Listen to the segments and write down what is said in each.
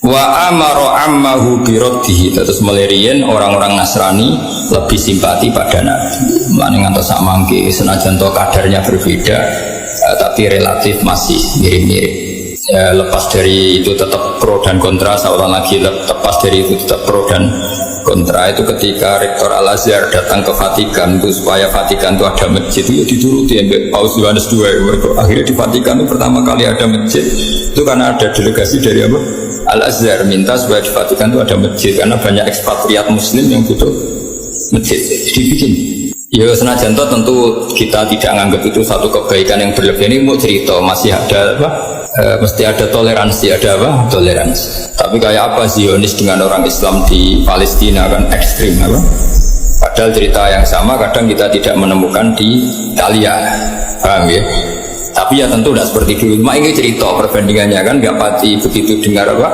Wa amaro ammahu biroddihi. Terus melirian orang-orang Nasrani lebih simpati pada Nabi. Mulane ngantos sak mangke senajan to kadarnya berbeda, tapi relatif masih mirip-mirip. Ya, lepas dari itu tetap pro dan kontra, seorang lagi lepas dari itu tetap pro dan kontra. Itu ketika Rektor Al-Azhar datang ke Vatikan itu supaya Vatikan itu ada masjid, itu dituruti ya Paus Yohanes II. Akhirnya di Vatikan itu pertama kali ada masjid itu karena ada delegasi dari apa? Al-Azhar minta supaya di Vatikan itu ada masjid karena banyak ekspatriat muslim yang butuh masjid, dibikin. Ya senajan tentu kita tidak menganggap itu satu kebaikan yang berlebih. Ini mau cerita masih ada apa? Mesti ada toleransi, ada apa? Toleransi. Tapi kayak apa Zionis dengan orang Islam di Palestina kan ekstrim apa? Padahal cerita yang sama kadang kita tidak menemukan di Italia, paham ya? Tapi ya tentu tidak seperti dulu. Cuma ini cerita perbandingannya kan nggak pati begitu dengar apa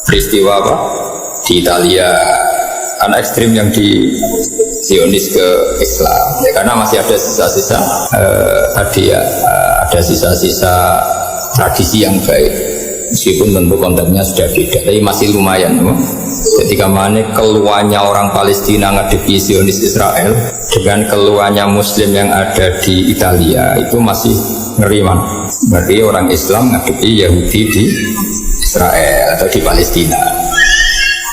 peristiwa apa di Italia kan ekstrim yang di Zionis ke Islam ya, karena masih ada sisa-sisa tadi ya ada sisa-sisa tradisi yang baik meskipun tentu kontennya sudah beda tapi masih lumayan ya. Ketika mana keluarnya orang Palestina ngadepi Zionis Israel dengan keluarnya Muslim yang ada di Italia itu masih ngeri man. Berarti orang Islam ngadepi Yahudi di Israel atau di Palestina.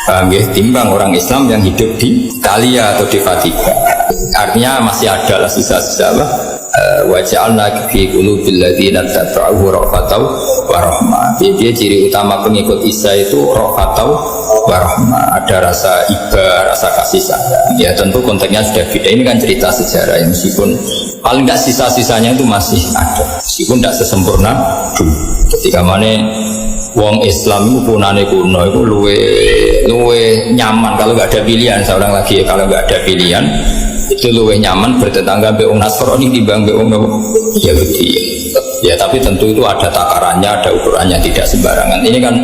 Paham ya? Timbang orang Islam yang hidup di Italia atau di Vatikan. Artinya masih ada lah sisa-sisa apa? Waja'alna fi qulubil ladzina tabauhu ra'fatau wa rahmah. Dia ciri utama pengikut Isa itu ra'fatau wa rahmah. Ada rasa iba, rasa kasih sayang. Ya tentu konteksnya sudah beda. Ini kan cerita sejarah yang meskipun paling tidak sisa-sisanya itu masih ada. Meskipun tidak sesempurna dulu. Ketika mana wong Islam itu punane kuno itu luwe nyaman kalau nggak ada pilihan. Seorang lagi kalau nggak ada pilihan itu luwe nyaman bertetangga be wong Nasrani dibanding be wong Yahudi. Ya tapi tentu itu ada takarannya, ada ukurannya, tidak sembarangan. Ini kan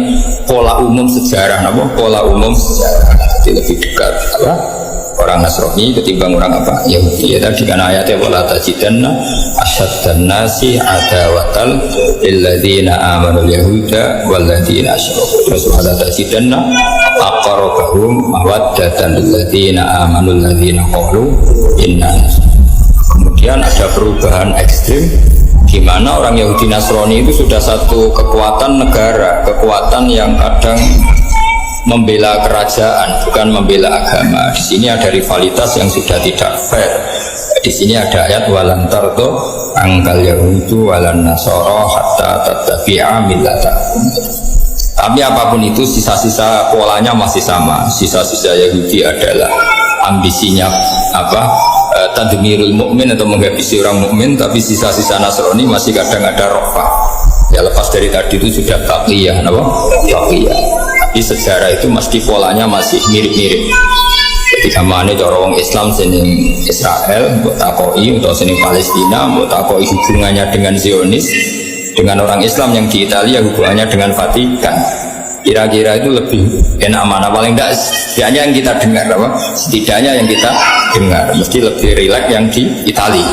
pola umum sejarah, pola umum sejarah. Jadi lebih dekat apa? Orang Nasrani ketimbang orang apa? Yahudi. Ya tadi kan ayatnya wala tajidanna asyaddan nasi adawatal lilladzina amanul yahuda walladzina asyraku. Terus wala tajidanna aqrabahum mawaddatan lilladzina amanul ladzina qalu inna. Kemudian ada perubahan ekstrim di mana orang Yahudi Nasrani itu sudah satu kekuatan negara, kekuatan yang kadang membela kerajaan, bukan membela agama. Di sini ada rivalitas yang sudah tidak fair. Di sini ada ayat walantardo angkal yahudu walan nasoro hatta tattabi'a millatahum. Tapi apapun itu sisa-sisa polanya masih sama. Sisa-sisa Yahudi adalah ambisinya apa? Tadmirul mukmin atau menghabisi orang mukmin, tapi sisa-sisa Nasrani masih kadang ada rofah. Ya lepas dari tadi itu sudah baqiyah, apa? Baqiyah. Tapi sejarah itu mesti polanya masih mirip-mirip. Ketika mana orang Islam sini Israel, buat takoi atau sini Palestina, buat takoi hubungannya dengan Zionis, dengan orang Islam yang di Italia hubungannya dengan Vatikan. Kira-kira itu lebih enak mana? Paling tidak setidaknya yang kita dengar, apa? Setidaknya yang kita dengar mesti lebih rileks yang di Italia,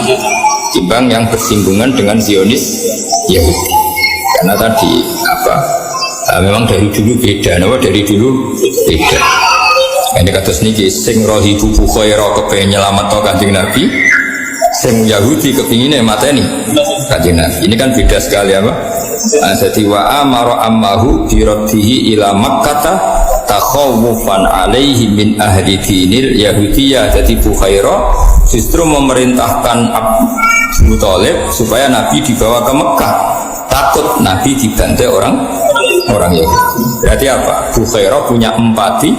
timbang yang bersinggungan dengan Zionis Yahudi. Karena tadi apa? Memang dari dulu beda, dari dulu beda. Ini kata seniki sing rohibu bukhaira kepengen nyelamat to Kanjeng Nabi, sing Yahudi kepinginnya mateni Kanjeng Nabi. Ini kan beda sekali apa? Jadi wa amara ammahu biraddihi ila Makkah takhawufan alaihi min ahli dinil Yahudiyah. Jadi Bukhaira justru memerintahkan Abu Thalib supaya Nabi dibawa ke Mekah, takut Nabi dibantai orang Yahudi. Berarti apa? Bukhaira punya empati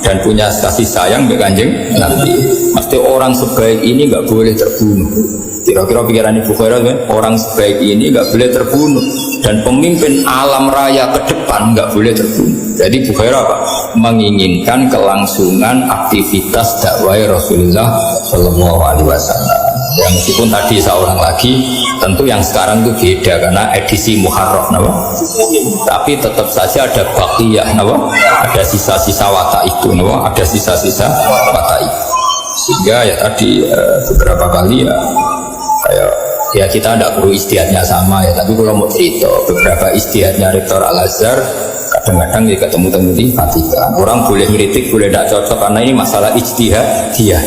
dan punya kasih sayang ke Kanjeng Nabi. Mesti orang sebaik ini nggak boleh terbunuh. Kira-kira pikiran Ibu Khairah kan? Orang sebaik ini nggak boleh terbunuh dan pemimpin alam raya ke depan nggak boleh terbunuh. Jadi Ibu Khairah apa? Menginginkan kelangsungan aktivitas dakwah Rasulullah Shallallahu Alaihi Wasallam. Ya meskipun tadi seorang lagi, tentu yang sekarang itu beda karena edisi Muharram, tapi tetap saja ada baqiyah, ada sisa-sisa watak itu, ada sisa-sisa watak itu. Sehingga ya tadi beberapa kali ya kita tidak perlu istihadnya sama ya, tapi kalau mau cerita beberapa istihadnya Rektor Al-Azhar kadang-kadang dia ketemu-temu di Vatikan. Orang boleh ngeritik, boleh tidak cocok karena ini masalah ijtihadiyah.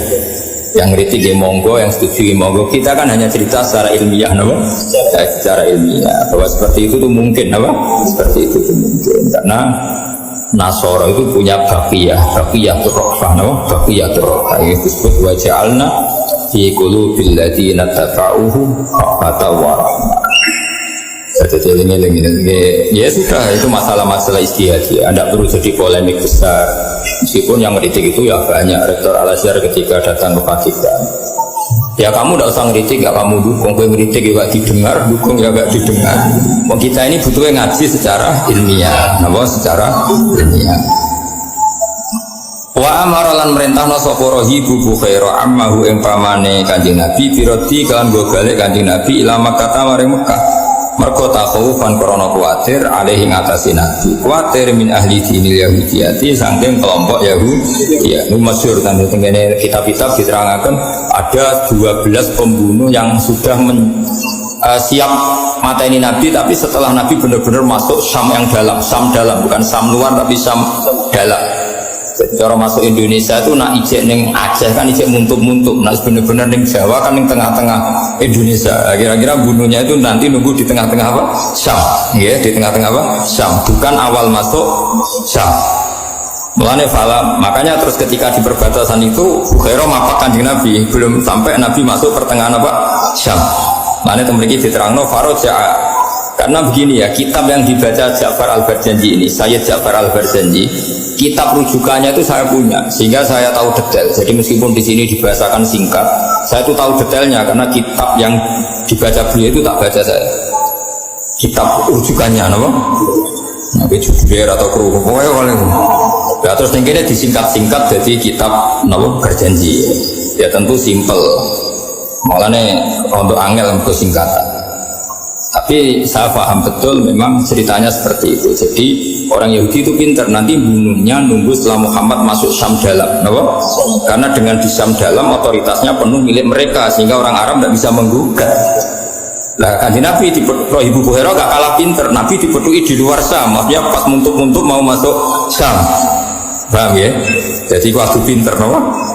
Yang ngeritik ya monggo, yang setuju ya monggo. Kita kan hanya cerita secara ilmiah, secara ilmiah bahwa seperti itu tuh mungkin, seperti itu tuh mungkin karena Nasara itu punya baqiyatur rohfah, baqiyatur rohfah itu disebut wa ja'alna fi qulubil ladzina tabauhu rahmatan wa rahmah. Jadi ya sudah, itu masalah-masalah ijtihadiyah, tidak perlu jadi polemik besar. Meskipun yang ngeritik itu ya banyak. Rektor Al-Azhar ketika datang ke Vatikan, ya kamu tidak usah ngeritik, gak kamu dukung. Gue ngeritik ya gak didengar, dukung ya gak didengar. Kita ini butuhnya ngaji secara ilmiah, secara ilmiah. Wa amaralan merintahna sapa rahibu Bukhaira ammahu ing pamane Kanjeng Nabi birodi kan go balik Kanjeng Nabi ila Makkah maring Mekah. Mergo takhawufan krana kuwatir alaihi ngatasi Nabi. Kuwatir min ahli dinil Yahudiyati saking kelompok Yahudi. Ya, nu masyhur kan tengene kitab-kitab diterangaken ada 12 pembunuh yang sudah siap mateni Nabi, tapi setelah Nabi benar-benar masuk Syam yang dalam, Syam dalam, bukan Syam luar tapi Syam dalam. Jadi cara masuk Indonesia itu nak ijek neng Aceh kan ijek muntuk-muntuk, nak bener-bener neng Jawa kan neng tengah-tengah Indonesia. Kira-kira bunuhnya itu nanti nunggu di tengah-tengah apa? Syam, ya di tengah-tengah apa? Syam, bukan awal masuk Syam. Mulane fala, makanya terus ketika di perbatasan itu Bukhaira mapak Kanjeng Nabi, belum sampai Nabi masuk pertengahan apa? Syam. Mulane temriki diterangno faroja. Karena begini ya, kitab yang dibaca Ja'far Al-Barjanji ini, Sayyid Ja'far Al-Barjanji, kitab rujukannya itu saya punya, sehingga saya tahu detail. Jadi meskipun di sini dibahasakan singkat, saya itu tahu detailnya karena kitab yang dibaca beliau itu tak baca saya. Kitab rujukannya, Nabi Jubair atau kru, pokoknya oleh. Ya terus tingginya disingkat-singkat jadi kitab Barjanji. Ya tentu simple, makanya untuk angel untuk singkatan. Tapi saya paham betul memang ceritanya seperti itu. Jadi orang Yahudi itu pintar, nanti bunuhnya nunggu setelah Muhammad masuk Syam dalam, karena dengan di Syam dalam otoritasnya penuh milik mereka sehingga orang Arab tidak bisa menggugat. Nah Kanjeng Nabi di Ibu Bukhaira gak kalah pintar, Nabi dipetui di luar Syam, maksudnya pas muntuk-muntuk mau masuk Syam, paham ya? Jadi waktu pintar,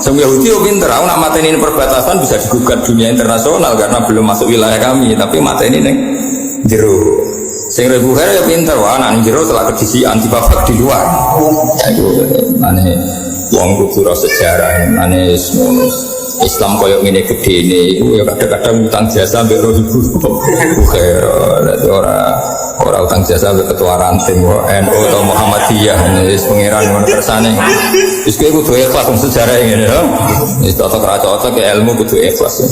semua Yahudi itu pintar. Aku nak mateni perbatasan bisa digugat dunia internasional karena belum masuk wilayah kami, tapi mateni neng jero. Sing Ibu Bukhaira ya pintar, wah anak jero setelah kedisi anti babak di luar. Itu mana wong kudu sejarah, mana Islam koyok ini gede ini, ya kadang-kadang utang jasa sampai Ibu Bukhaira, jadi orang utang jasa sampai ketua ranting, NU atau Muhammadiyah, ini pengiran kersane. Terus kayak kudu ikhlas sejarah ini, itu cocok-cocok ke ilmu kudu ikhlas.